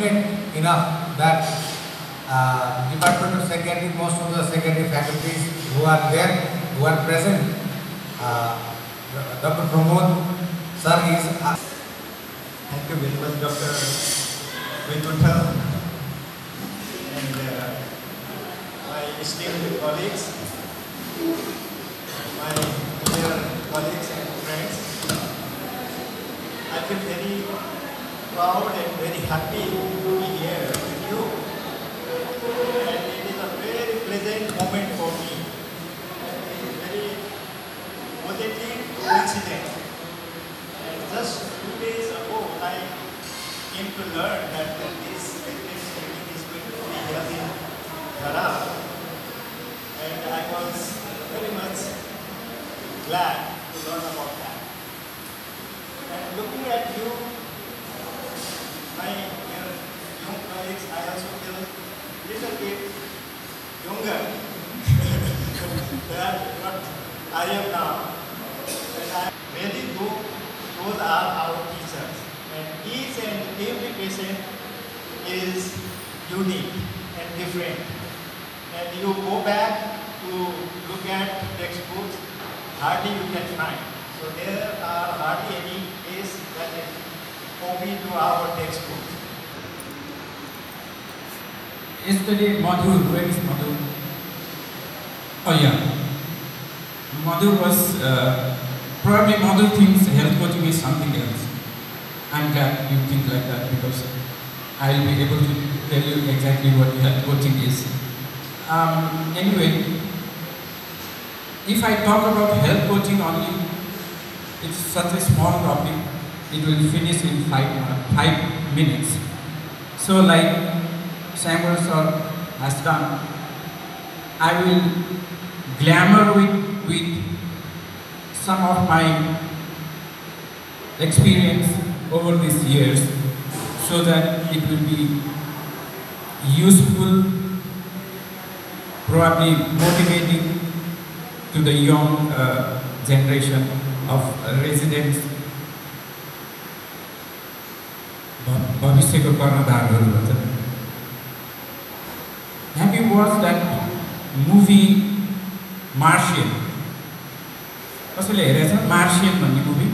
fortunate enough that Department of Psychiatry, most of the psychiatry faculties who are there, who are present, Dr. Pramod sir is. Thank you very much, Dr. Vinutha, and my esteemed colleagues, my dear colleagues and friends. I feel very proud and very happy to be here with you, and it is a very pleasant moment for me. It is very positive coincidence. And just 2 days ago, I came to learn that this conference meeting is going to be held in Dharan, and I was very much glad to learn about that. And looking at you, my young colleagues, I also feel a little bit younger than what I am now. And I really do. Those are our teachers, and each and every patient is unique and different. And you go back to look at textbooks, hardly you can find. So there are hardly any case that is copy to our textbooks. Yesterday, Madhu, where is Madhu? Oh yeah, Madhu was. Probably Madhu thinks health coaching is something else. I'm glad you think like that, because I'll be able to tell you exactly what health coaching is. Anyway, if I talk about health coaching only, it's such a small topic, it will finish in 5 minutes. So like Samuel sir has done, I will glamour with some of my experience over these years, so that it will be useful, probably motivating to the young generation of residents. Have you watched that movie Martian? कसैले हेरेछ Martian भन्ने movie?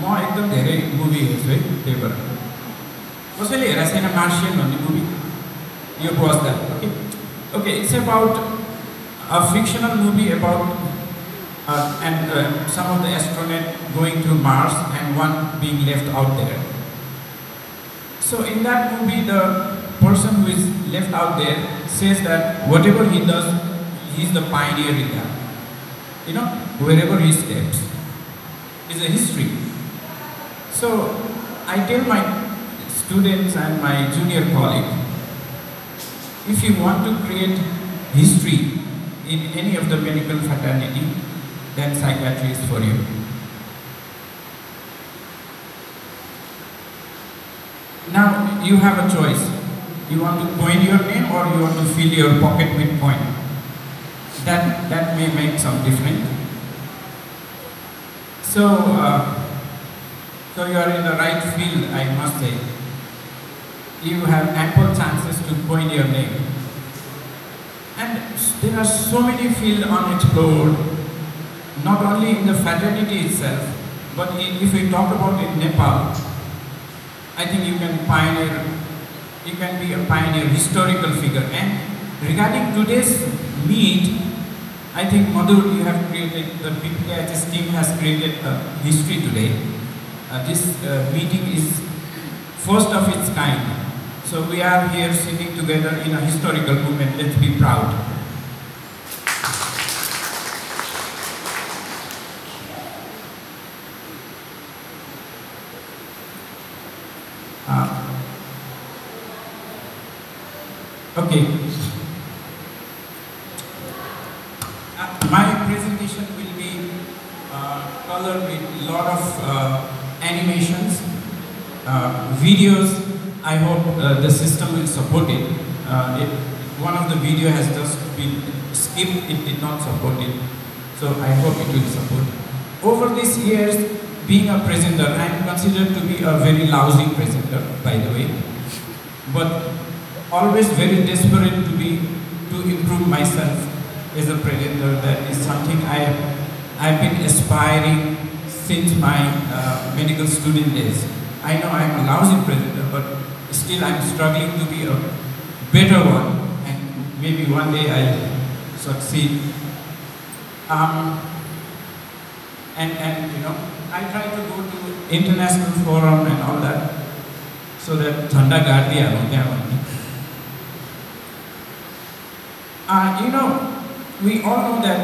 म एकदम धेरै movie हेर्छु है, त्यही भएर। कसैले हेरेको छैन मार्शियन भन्ने movie? You watch that, okay? Okay, it's about a fictional movie about some of the astronauts going to Mars and one being left out there. So in that movie, the person who is left out there says that whatever he does, he's the pioneer in that. You know, wherever he steps is a history. So I tell my students and my junior colleagues, if you want to create history in any of the medical fraternity, then psychiatry is for you. Now you have a choice. You want to coin your name or you want to fill your pocket with coin. That may make some difference. So you are in the right field, I must say. You have ample chances to coin your name. And there are so many fields unexplored, not only in the fraternity itself, but if we talk about in Nepal, I think you can be a pioneer, historical figure. And regarding today's meet, I think Madhu, you have created, the PPIHS team has created a history today. This meeting is first of its kind. So we are here sitting together in a historical moment. Let's be proud. Okay. My presentation will be colored with a lot of animations, videos. I hope the system will support it. One of the video has just been skipped, it did not support it. So I hope it will support. Over these years, being a presenter, I am considered to be a very lousy presenter, by the way, but always very desperate to improve myself as a presenter. That is something I've been aspiring since my medical student days. I know I'm a lousy presenter, but still I'm struggling to be a better one, and maybe one day I'll succeed. And you know, I try to go to international forum and all that, so that Thanda Gardia you know, we all know that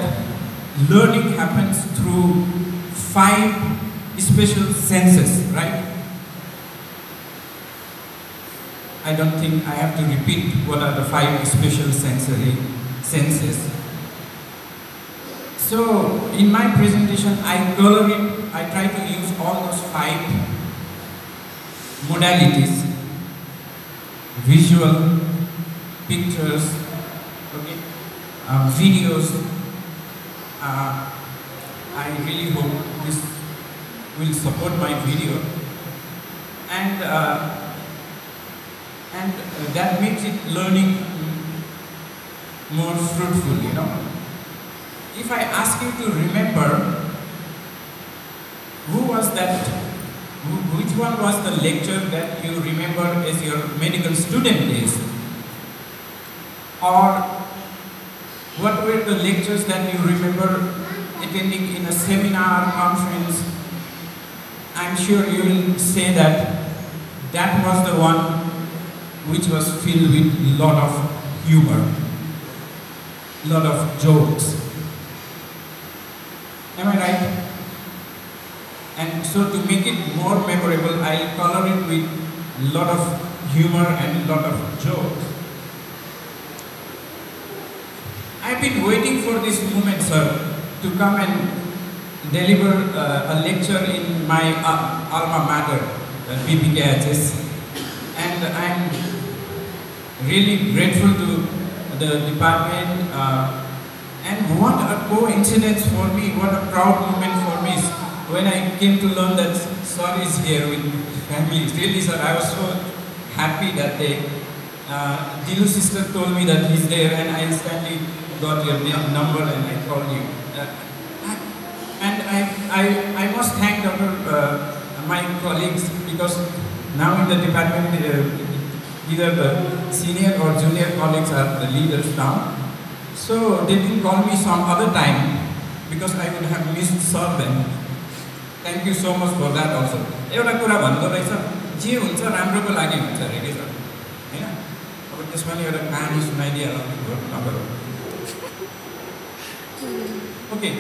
learning happens through 5 special senses, right? I don't think I have to repeat what are the 5 special senses. So in my presentation, I try to use all those 5 modalities: visual, pictures, okay, videos. I really hope this will support my video, and that makes it learning more fruitful, you know. If I ask you to remember, which one was the lecture that you remember as your medical student days? Or what were the lectures that you remember attending in a seminar, conference? I'm sure you will say that was the one which was filled with a lot of humor, a lot of jokes. Am I right? And so to make it more memorable, I'll color it with a lot of humor and a lot of jokes. I've been waiting for this moment, sir, to come and deliver a lecture in my alma mater, BPKHS, and I'm really grateful to the department. And what a coincidence for me, what a proud moment for me when I came to learn that sir is here with family. Really, sir, I was so happy that day. Dilu's sister told me that he's there, and I instantly got your number and I called you. And I must thank my colleagues, because now in the department, either the senior or junior colleagues are the leaders now. So they didn't call me some other time, because I would have missed sir then. Thank you so much for that also. एउटा कुरा भन्दो रहेछ, जे हुन्छ राम्रोको लागि हुन्छ अरे के sir, हैन? अब त्यसमा नि एउटा कहानी सुनाइदिएर नगरौँ. Okay,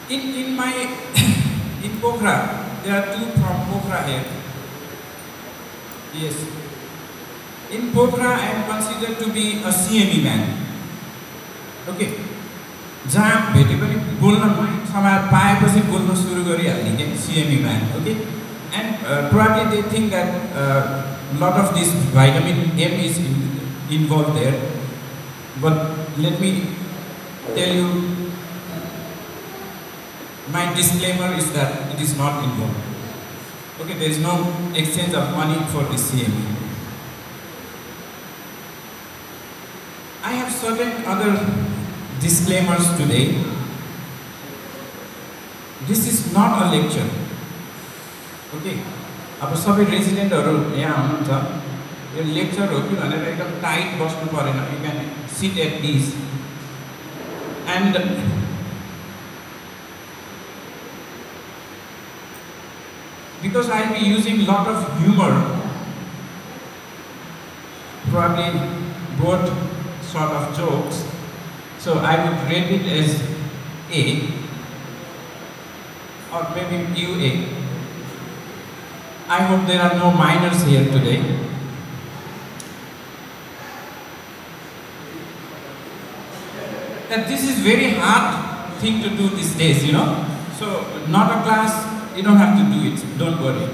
in Pokhara, there are 2 from Pokhara here. Yes. In Pokhara, I am considered to be a CME man. Okay. जहाँ भेटे पनि बोल्न समय पाएपछि बोल्न सुरु गरिहाल्ने के CME man. Okay. And probably they think that lot of this vitamin M is involved there. But let me tell you, my disclaimer is that it is not involved. Okay, there is no exchange of money for the CME. I have certain other disclaimers today. This is not a lecture. Okay, अब सबै रेजिडेन्टहरु यहाँ हुनुहुन्छ, यो lecture हो कि भनेर एकदम tight बस्नु परेन. You can sit at ease. And because I'll be using a lot of humor, probably both sort of jokes, so I would rate it as A, or maybe UA. I hope there are no minors here today. That this is very hard thing to do these days, you know. So not a class, you don't have to do it, don't worry.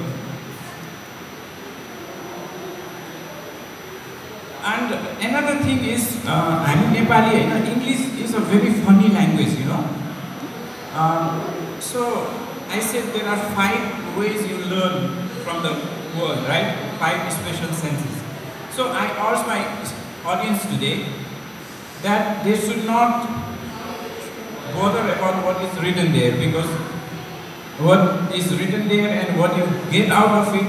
And another thing is, I'm Nepali, English is a very funny language, you know. So I said there are 5 ways you learn from the world, right? 5 special senses. So I urge my audience today that they should not bother about what is written there, because what is written there and what you get out of it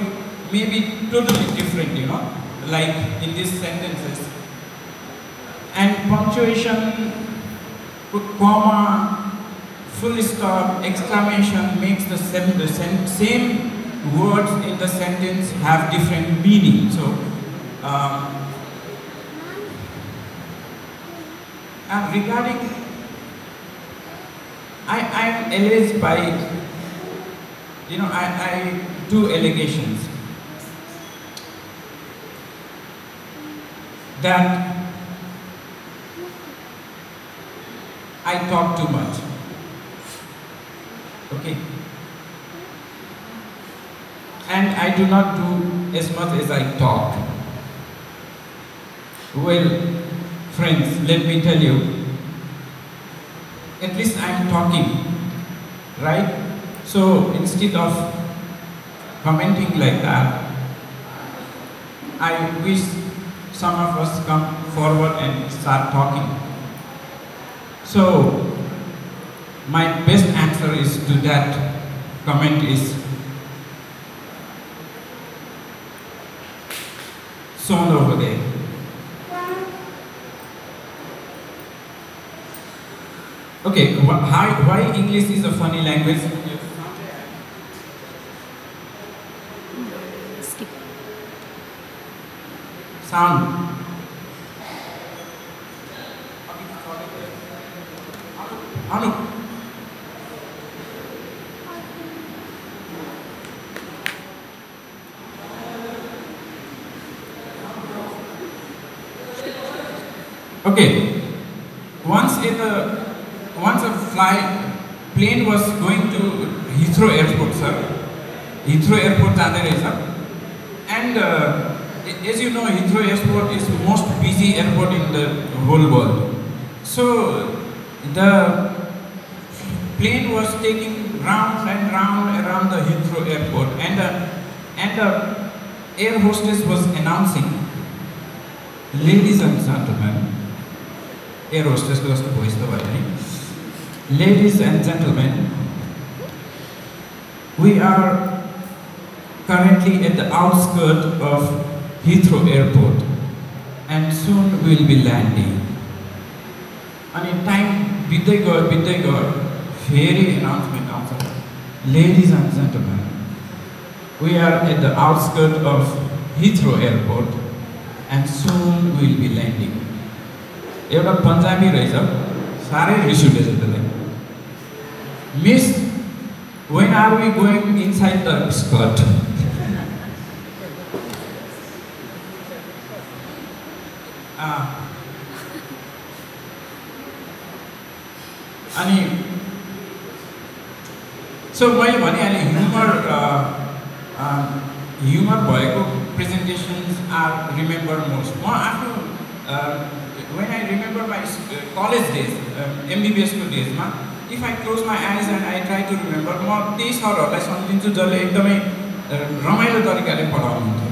may be totally different, you know, like in these sentences. And punctuation, comma, full stop, exclamation makes the same words in the sentence have different meaning. So, and regarding, I am alleged by, you know, I do allegations that I talk too much. Okay. And I do not do as much as I talk. Well, friends, let me tell you, at least I am talking, right? So instead of commenting like that, I wish some of us come forward and start talking. So my best answer is to that comment is shown over there. Okay, why English is a funny language? Skip. Sound. Anu. Okay. Once a plane was going to Heathrow Airport, sir. Heathrow Airport janda rahecha. And as you know, Heathrow Airport is the most busy airport in the whole world. So the plane was taking round and round around the Heathrow Airport, and the air hostess was announcing, "Ladies and gentlemen," air hostess goes to voice the voice, "Ladies and gentlemen, we are currently at the outskirts of Heathrow Airport, and soon we'll be landing." And time biddai gayo, feri announcement आउँछ, "Ladies and gentlemen, we are at the outskirts of Heathrow Airport, and soon we'll be landing." एउटा पन्जाबी रहेछ, साह्रै रिस उठेछ त्यसलाई, "Miss, when are we going inside the skirt?" अनि सो मैले भनिहालेँ humour भएको प्रेजेन्टेसन्स आर रिमेम्बर मोस्ट। म आफ्नो when I remember my college days, MBBS को डेजमा, if I close my eyes and I try to remember, म त्यही सरहरूलाई सम्झिन्छु जसले एकदमै रमाइलो तरिकाले पढाउनुहुन्थ्यो।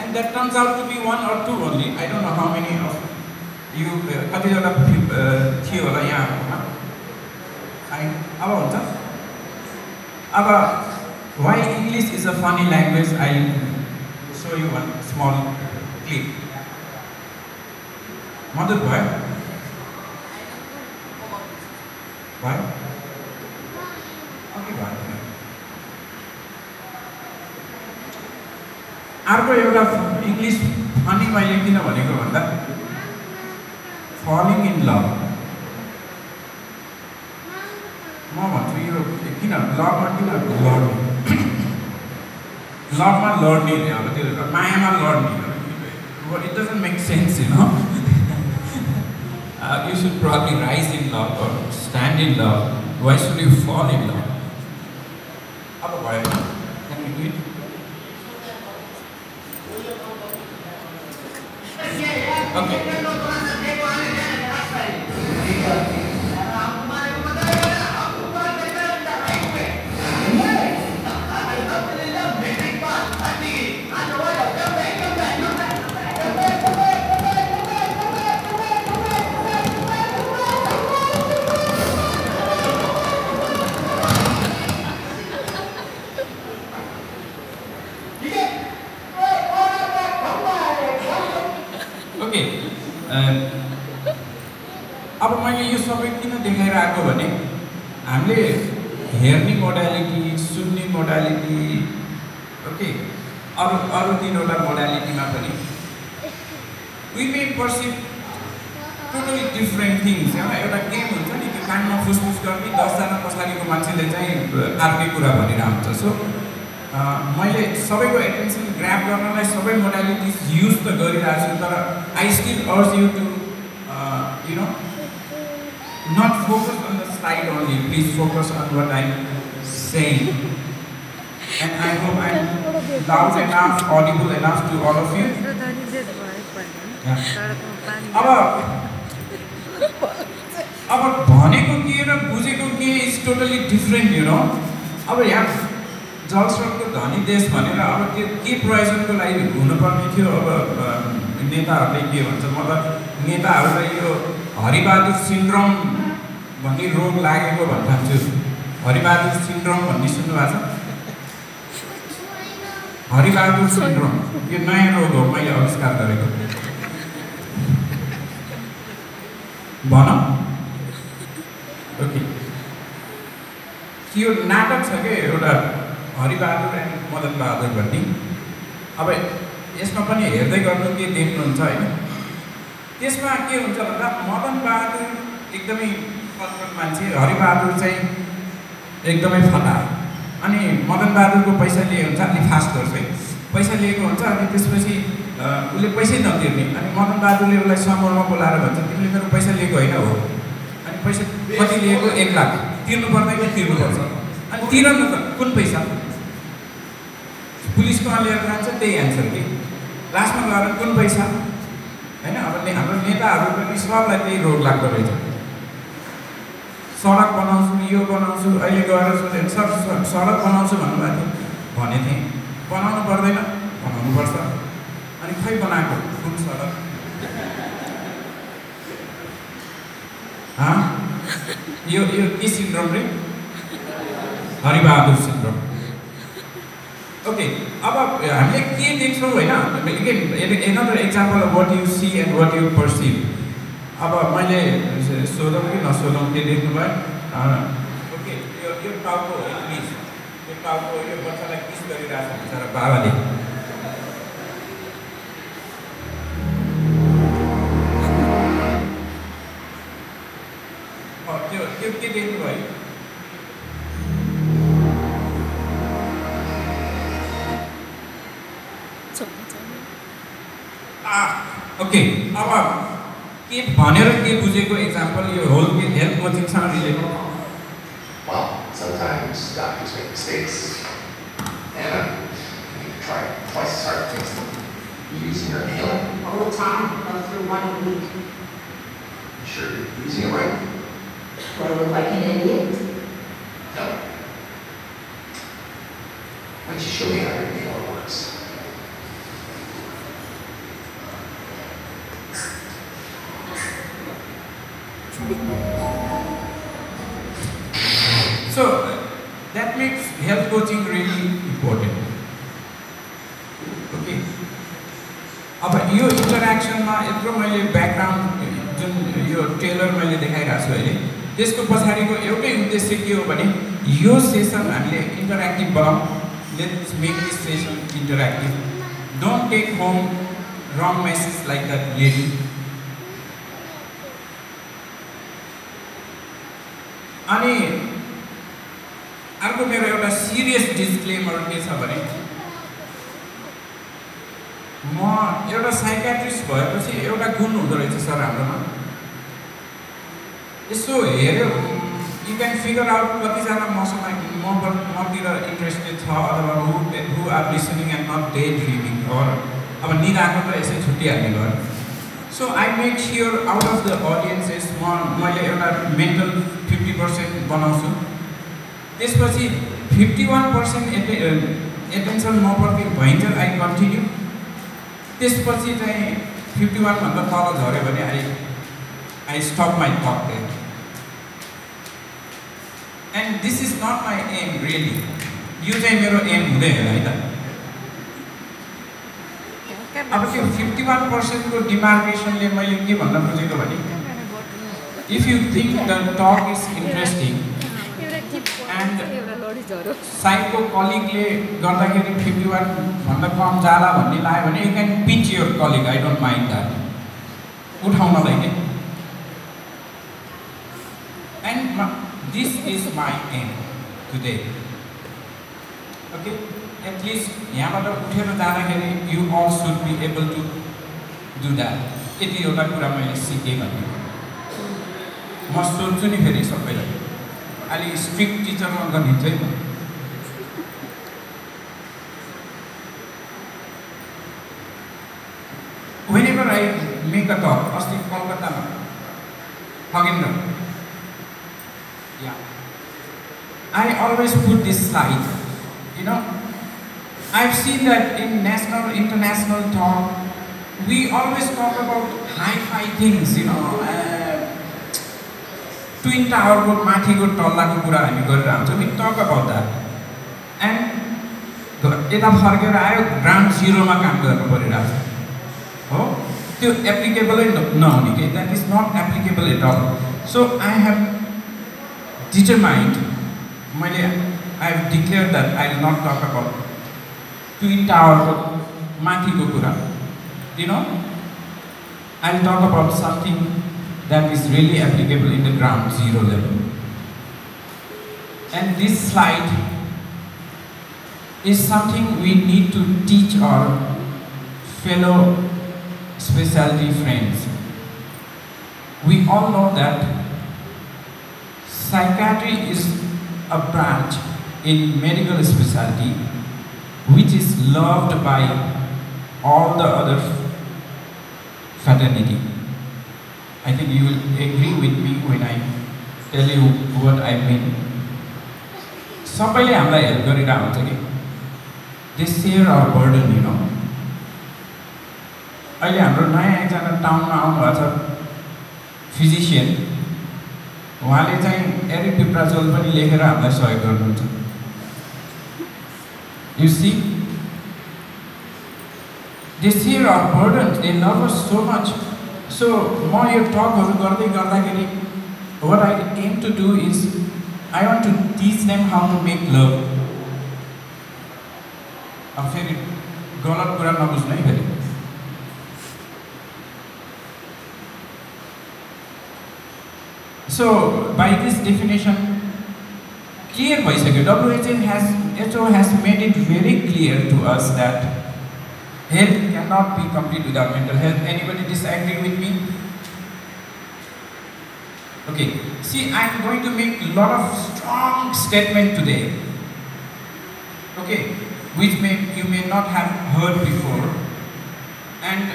And that turns out to be 1 or 2 only. I don't know how many of you कतिजना थियो होला यहाँ। अब हुन्छ, अब why English is a funny language, I'll show you one small clip. मदत भयो? भयो? अघि भयो। अर्को एउटा इङ्ग्लिस फनी मैले किन भनेको भन्दा, फलिङ इन लभ। म भन्छु यो किन लभमा किन लड्ने, लभमा लड्ने अब त्यो मायामा लड्ने, it doesn't make sense, you know. You should probably rise in love or stand in love. Why should you fall in love? अब भयो, can we do it? Okay. अब मैले यो सबै किन देखाइरहेको भने हामीले हेर्ने मोडालिटी, सुन्ने मोडालिटी, ओके, अरू तीनवटा मोडालिटीमा पनि we may perceive totally different things. एउटा गेम हुन्छ नि, त्यो कानमा फुसफुस गर्ने 10 जना पछाडिको मान्छेले चाहिँ अर्कै कुरा भनिरहेको हुन्छ. सो मैले सबैको एटेन्सन ग्राब गर्नलाई सबै मोडालिटिज युज त गरिरहेको छु, तर आई स्टिल अर्ज you to not focus on the slide only. Please focus on what I'm saying. And I hope I'm loud enough, audible enough to all of you. Yeah. अब भनेको के र बुझेको के is totally different, you know. अब यहाँ जलस्रोतको धनी देश भनेर अब त्यो के प्रयोजनको लागि हुनुपर्ने थियो. अब नेताहरूले के भन्छ, म त नेताहरूलाई यो हरिबहादुर सिन्ड्रोम भन्ने रोग लागेको भन्छु. हरिबहादुर सिन्ड्रोम भन्ने सुन्नुभएको छ? हरिबहादुर सिन्ड्रोम यो नयाँ रोग हो, मैले आविष्कार गरेको. भनौँ ओके, यो नाटक छ क्या एउटा हरिबहादुर एन्ड मदन बहादुर भन्ने. अब यसमा पनि हेर्दै गर्नु के देख्नुहुन्छ होइन. त्यसमा के हुन्छ भन्दा मदन बहादुर एकदमै कन्ट्रोल मान्छे, हरिबहादुर चाहिँ एकदमै फटा. अनि मदन बहादुरको पैसा लिए हुन्छ, अलि फास्ट गर्छ है, पैसा लिएको हुन्छ. अनि त्यसपछि उसले पैसै नतिर्ने. अनि मदन बहादुरले उसलाई समूहमा बोलाएर भन्छ, तिमीले मेरो पैसा लिएको होइन हो. अनि पैसा कति लिएको? 1 लाख. तिर्नु पर्दैन? तिर्नुपर्छ. अनि तिर न त, कुन पैसा? पुलिसकोमा लिएर जान्छ, त्यही एन्सर कि. लास्टमा गएर कुन पैसा होइन. अब हाम्रो नेताहरू पनि सबलाई त्यही रोग लाग्दो रहेछ. सडक बनाउँछु, यो बनाउँछु, अहिले गएर सोधेँ सर सडक बनाउँछु भन्नुभएको थियो. भने थिएँ बनाउनु पर्दैन, बनाउनुपर्छ. अनि खै बनाएको कुन सडक? यो के सिन्ड्रोम रे? हरिबहादुर सिन्ड्रोम. ओके, अब हामीले के देख्छौँ होइन. Another example of what you see and what you perceive. अब मैले सोधौँ कि नसोधौँ के देख्नुभयो? ओके, यो टाउको हो प्लिज. यो टाउको, यो बच्चालाई किस गरिरहेको छ बिचरा बाबाले. त्यो के देख्नुभयो? ओके, अब के भनेर के बुझेको एक्जाम्पल यो होल हेल्थ कोचिङसँग related. Well, sometimes doctors make mistakes, and you try twice as hard to fix them. You're using your inhaler all the time. Go through 1 a week. You sure you're using it right? Do I look like an idiot? No. Why don't you show me how your inhaler works? So that makes health coaching really important. Okay. अब यो इन्टरेक्सनमा यत्रो मैले background जुन यो trailer मैले देखाइरहेको छु अहिले, त्यसको पछाडिको एउटै उद्देश्य के हो भने यो सेसन हामीले इन्टरेक्टिभ बनाऊँ. Let's make this session interactive. Don't take home wrong message like that lady. अनि अर्को मेरो एउटा सिरियस डिस्क्लेमर के छ भने म एउटा साइकियाट्रिस्ट भएपछि एउटा गुण हुँदो रहेछ सर हाम्रोमा. यसो हेऱ्यो यु क्यान फिगर आउट कतिजना मतिर इन्ट्रेस्टेड छ अथवा who are listening and not day dreaming or अब निदाको त यसै छुट्टिहाल्ने भयो. So I make sure out of the audiences मैले एउटा मेन्टल 50% बनाउँछु. त्यसपछि 51% एटेन्सन मप्रति भइन्छ. आई कन्टिन्यू. त्यसपछि चाहिँ 51 भन्दा तल झऱ्यो भने आई stop my talk there. And this is not my aim really. यो चाहिँ मेरो एम हुँदैन है त. अब त्यो 51% को डिमार्केसनले मैले के भन्न खोजेको भने if you think the talk is interesting and साइको कलिगले गर्दाखेरि 51 भन्दा कम जाला भन्ने लाग्यो भने you can pinch your colleague, I don't mind that उठाउनलाई के and this is my aim today, okay, at least यहाँबाट उठेर जाँदाखेरि you all should be able to do that यति एउटा कुरा मैले सिकेँ भन्ने म सोच्छु नि फेरि सबैलाई अलि स्ट्रिक्ट टिचरमा गनिन्छ है whenever I make a talk अस्ति कलकत्तामा Khagendra I always put this slide, you know, I've seen that in national, international talk, we always talk about hi-fi things, you know, Twin Tower ko mathi ko talla ko kura हामी गरेर आउँछौँ, we talk about that, and यता फर्केर आयो ground जिरोमा काम गर्नु परिरहेछ हो त्यो एप्लिकेबलै नहुने के that is not applicable at all. So I have determined, I have declared that I will not talk about Twin Tower ko mathi ko kura, you know, I will talk about something that is really applicable in the ground zero level. And this slide is something we need to teach our fellow specialty friends. We all know that psychiatry is a branch in medical specialty which is loved by all the other fraternity. I think you will agree with me when I tell you what I mean. सबैले हामीलाई help गरिरहेको हुन्छ कि they share our burden, you know. अहिले हाम्रो नयाँ एकजना टाउनमा आउनुभएको छ फिजिशियन, उहाँले चाहिँ एरिपिप्राजोल पनि लेखेर हामीलाई सहयोग गर्नुहुन्छ. You see, they share our burdens, they love us so much. So म यो टकहरु गर्दै गर्दाखेरि what I aim to do is I want to teach them how to make love. अब फेरि गलत कुरा नबुझ्नु है फेरि. So by this definition clear bhaisakyo, WHO has made it very clear to us that health cannot be complete without mental health. Anybody disagree with me? Okay, see, I am going to make a lot of strong statement today, okay, which you may not have heard before, and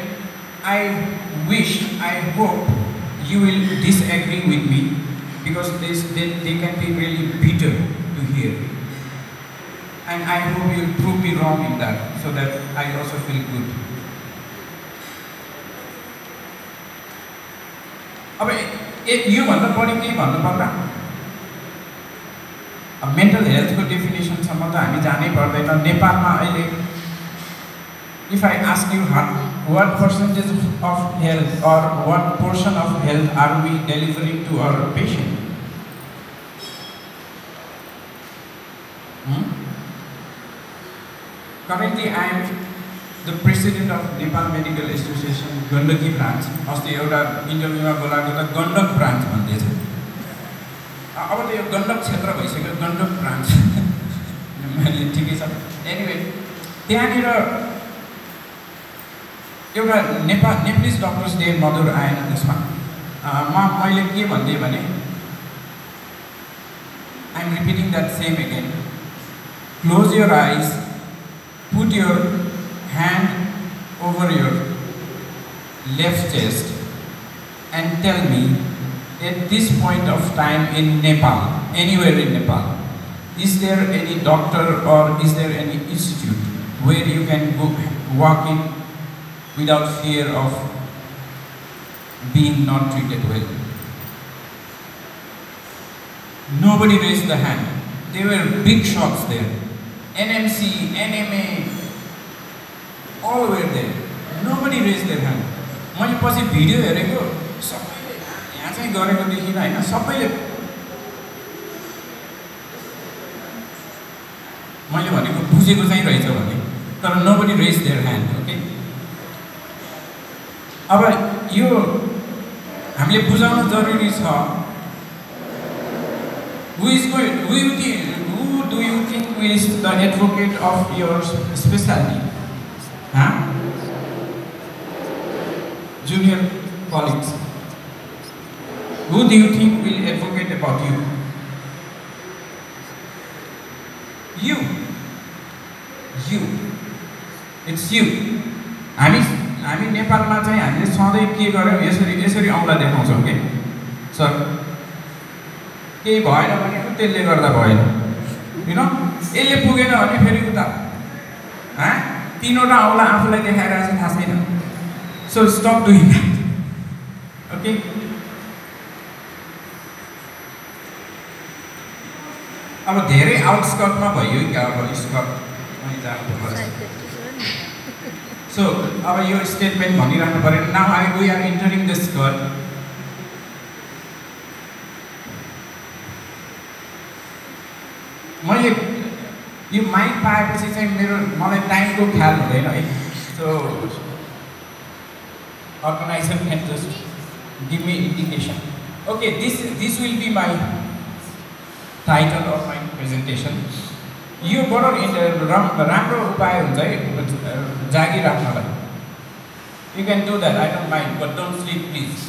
I hope you will disagree with me, because they can be really bitter to hear. And I hope you will prove me wrong in that, so that I also feel good. अब यो भन्दा बढी के भन्नु पर्ला? अब mental हेल्थको डेफिनेसनसम्म त हामी जानै पर्दैन. नेपालमा अहिले if I ask you what percentage of health or what portion of health are we delivering to our patient? Currently I am the president of Nepal Medical Association Gandaki branch. अस्ति एउटा इन्टरभ्यूमा बोलाएको त गण्डक ब्रान्च भन्दै छ. अब त यो गण्डक क्षेत्र भइसक्यो, गण्डक ब्रान्च. मैले ठिकै छ. एनीवे त्यहाँनिर एउटा नेपालिज डक्टर्स डे मधुर आएन त्यसमा. मैले के भन्दै भने I am repeating that same again. Close your eyes, put your hand over your left chest and tell me, at this point of time in Nepal, anywhere in Nepal, is there any doctor or is there any institute where you can go walk in without fear of being not treated well? Nobody raised the hand. There were big shots there. NMC, NMA, all were there. Nobody raised their hand. मैले पछि video हेरेको सबैले यहाँ चाहिँ गरेको देखिन हैन सबैले मैले भनेको बुझेको चाहिँ रहेछ भने तर nobody raised their hand. Okay अब यो हामीले बुझाउन जरुरी छ. Who do you think is the advocate of your specialty? Huh? Junior colleagues. Who do you think will advocate about you? You. It's you. हामी नेपालमा चाहिँ हामीले सधैँ के गर्यौं यसरी औँला देखाउँछौं के सर केही भएन भने त्यसले गर्दा भएन हैन यसले पुगेन भने फेरि उता तीनवटा औँला आफूलाई देखाइरहेछ थाहा छैन. So stop doing that. Okay? अब धेरै आउटस्कटमा भयो क्या अब स्कट अनि जानु पर्छ. So अब यो स्टेटमेन्ट भनिराख्नु पर्यो. Now we are entering the skirt. मैले यो माइक पाएपछि चाहिँ मलाई टाइमको ख्याल हुँदैन है. So organizer can just give me indication. Okay, this will be my title of my presentation. यो बडो राम्रो उपाय हुन्छ है जागी राख्नलाई. You can do that, I don't mind, but don't sleep please.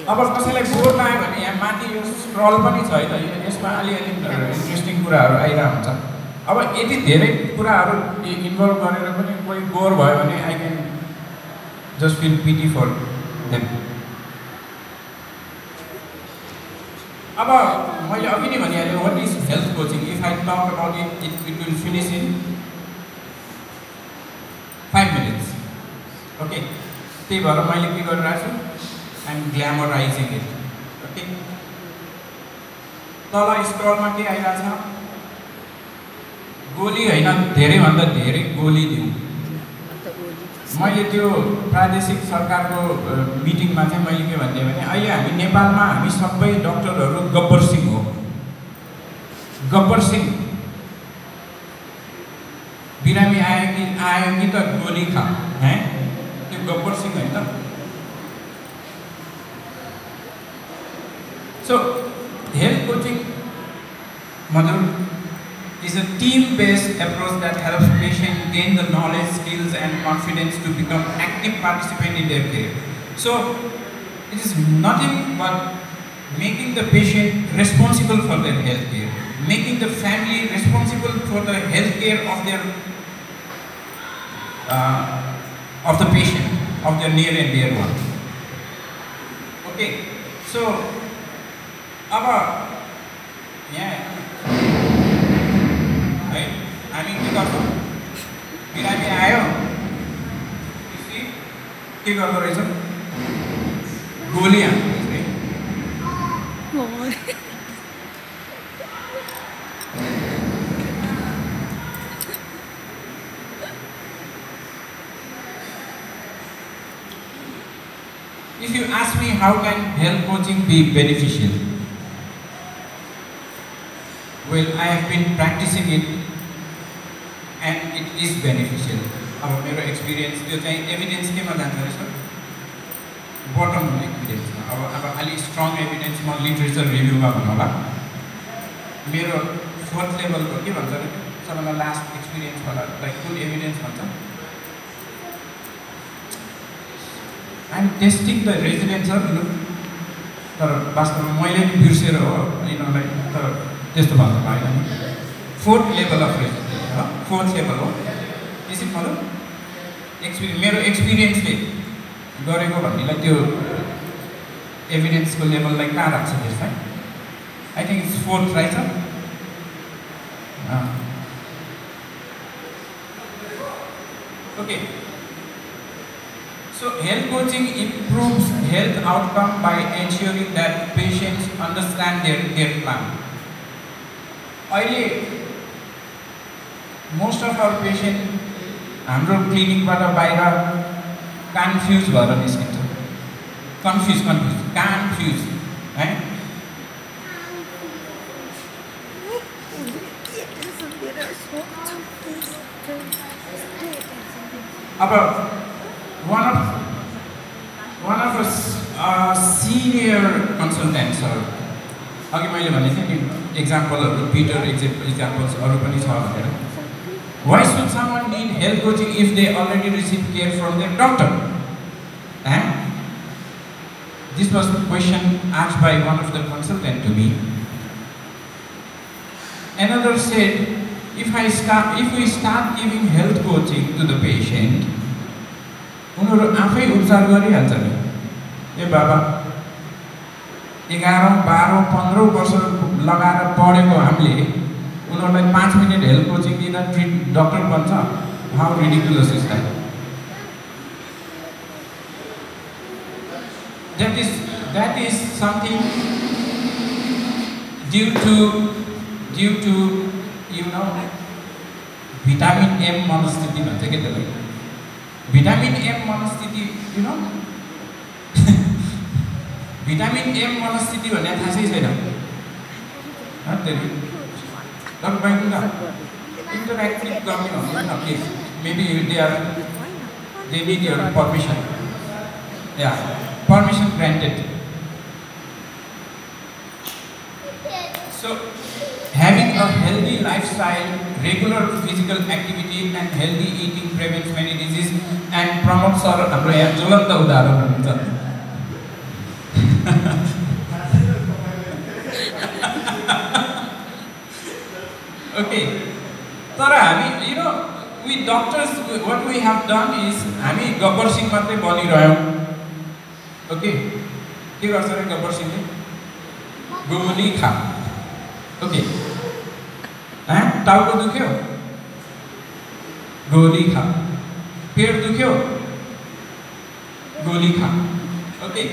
अब कसैलाई बोर लाग्यो भने यहाँ माथि यो स्क्रल पनि छ है त यसमा अलिअलि इन्ट्रेस्टिङ कुराहरू आइरहेको हुन्छ. अब यति धेरै कुराहरू इन्भल्भ गरेर पनि कोही बोर भयो भने I can just feel pity for them. अब मैले अघि नै भनिहालेँ what is health coaching. If I talk about it will finish in 5 minutes. Okay त्यही भएर मैले के गरिरहेको छु I am glamorising it. Okay तल स्क्रलमा के आइरहेछ गोली हैन धेरैभन्दा धेरै गोली दिउँ. मैले त्यो प्रादेशिक सरकारको मिटिङमा चाहिँ मैले के भन्थे भने अहिले हामी नेपालमा हामी सबै डाक्टरहरू गब्बर सिंह हो. गब्बर सिंह बिरामी आयो कि त गोली खा हैं त्यो गब्बर सिंह हैन त. So health coaching mother is a team-based approach that helps patients gain the knowledge, skills and confidence to become active participants in their care. So it is nothing but making the patient responsible for their health care, making the family responsible for the health care of their of the patient, of their near and dear one. Okay, so हामी के गर्छौँ बिरामी आयो के गर्दो रहेछ गोली हान्नु रहेछ. If you ask me how can health coaching be beneficial, well, I have been practicing it and it is beneficial. अब मेरो एक्सपिरियन्स त्यो चाहिँ एभिडेन्स केमा जान्छ रहेछ बटम एभिडेन्समा. अब अलि स्ट्रङ एभिडेन्स म लिटरेचर रिभ्यूमा भन्नु होला. मेरो 4th लेभलको के भन्छ अरे सबभन्दा लास्ट एक्सपिरियन्स होला लाइक फुल एभिडेन्स भन्छ. आई एम टेस्टिङ द रेजिडेन्ट्स तर वास्तवमा मैले पनि बिर्सेर हो यिनीहरूलाई तर त्यस्तो भन्नु भएन नि. 4th लेभल अफ रेजिडेन्ट हो 4th लेभल हो त्यसै मलाई मेरो एक्सपिरियन्सले गरेको भन्नेलाई त्यो एभिडेन्सको लेभललाई कहाँ राख्छ त्यसलाई. आई थिङ्क इट्स 4th रहेछ. Okay so health coaching improves health outcome by ensuring that patients understand their plan. अहिले most of our patient हाम्रो क्लिनिकबाट बाहिर कन्फ्युज भएर निस्किन्छ कन्फ्युज है अब one of us senior consultants अघि मैले भनेको थिएँ नि एक्जाम्पलहरू बिटर एक्जाम्पल्स अरू पनि छ भनेर why should someone need health coaching if they already receive care from their doctor? This was the question asked by one of the consultants to me. Another said, if we start giving health coaching to the patient, उनीहरु आफै उपचार गरिहाल्छ नि ए बाबा 11 12 15 वर्ष लगाएर पढेको हामीले उनीहरुलाई 5 minute health coaching दिँदा डक्टर बन्छ how ridiculous is that that is something due to you know vitamin M monosthiti भन्छ के त्यसलाई vitamin M monosthiti you know vitamin M monosthiti भन्ने थाहा छैन Dr. Bankunda, interactive community, please. Maybe they need your permission. Yeah, permission granted. So, having a healthy lifestyle, regular physical activity, and healthy eating prevents many diseases and promotes our ज्वलन्त उदाहरण हुन्छ Okay, तर हामी you know we doctors what we have done is हामी गब्बर सिंह मात्रै बनिरह्यौं okay के गर्छ रे गब्बर सिंहले गोली खा ओके टाउको दुख्यो गोली खा पेट दुख्यो गोली खा ओके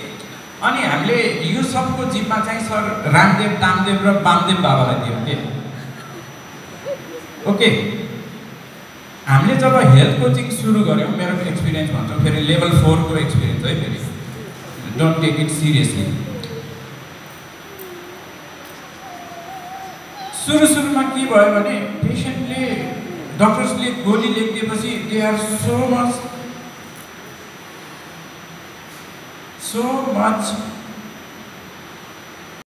अनि हामीले यो सबको जिम्मा चाहिँ सर रामदेव तामदेव र बामदेव बाबालाई दियौ के ओके हामीले जब हेल्थ कोचिङ सुरु गर्यौं मेरो एक्सपिरियन्स भन्छ फेरि लेभल 4 को एक्सपिरियन्स है फेरि डोन्ट टेक इट सिरियसली सुरुमा के भयो भने पेशेन्टले डक्टर्सले गोली लेखिदिएपछि दे आर so much